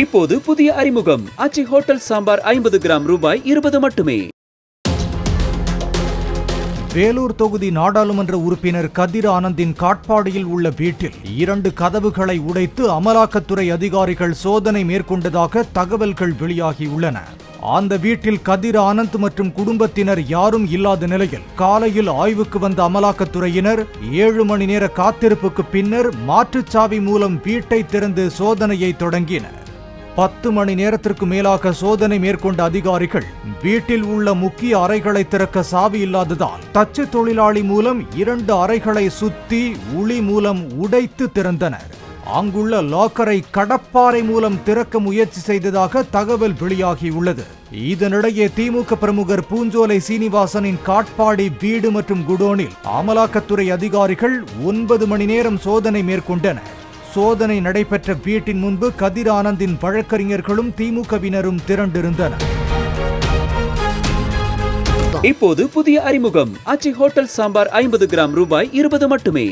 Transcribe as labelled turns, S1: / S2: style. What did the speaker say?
S1: இப்போது புதிய அறிமுகம் அச்சி ஹோட்டல் சாம்பார் 50 கிராம் ரூபாய் 20 மட்டுமே.
S2: வேலூர் தொகுதி நாடாளுமன்ற உறுப்பினர் கதிர் ஆனந்தின் காட்பாடியில் உள்ள வீட்டில் 2 கதவுகளை உடைத்து அமலாக்கத்துறை அதிகாரிகள் சோதனை மேற்கொண்டதாக தகவல்கள் வெளியாகியுள்ளன. அந்த வீட்டில் கதிர் ஆனந்த் மற்றும் குடும்பத்தினர் யாரும் இல்லாத நிலையில் காலையில் ஆய்வுக்கு வந்த அமலாக்கத்துறையினர் 7 மணி நேர காத்திருப்புக்கு பின்னர் மாற்றுச்சாவி மூலம் வீட்டை திறந்து சோதனையை தொடங்கினர். 10 மணி நேரத்திற்கு மேலாக சோதனை மேற்கொண்ட அதிகாரிகள் வீட்டில் உள்ள முக்கிய அறைகளை திறக்க சாவி இல்லாததால் தச்சு தொழிலாளி மூலம் 2 அறைகளை சுத்தி உளி மூலம் உடைத்து திறந்தனர். அங்குள்ள லாக்கரை கடப்பாறை மூலம் திறக்க முயற்சி செய்ததாக தகவல் வெளியாகியுள்ளது. இதனிடையே திமுக பிரமுகர் பூஞ்சோலை சீனிவாசனின் காட்பாடி வீடு மற்றும் குடோனில் அமலாக்கத்துறை அதிகாரிகள் 9 மணி நேரம் சோதனை மேற்கொண்டனர். சோதனை நடைபெற்ற வீட்டின் முன்பு கதிர் ஆனந்தின் வழக்கறிஞர்களும் திமுகவினரும் திரண்டிருந்தனர்.
S1: இப்போது புதிய அறிமுகம் அச்சி ஹோட்டல் சாம்பார் 50 கிராம் ரூபாய் 20 மட்டுமே.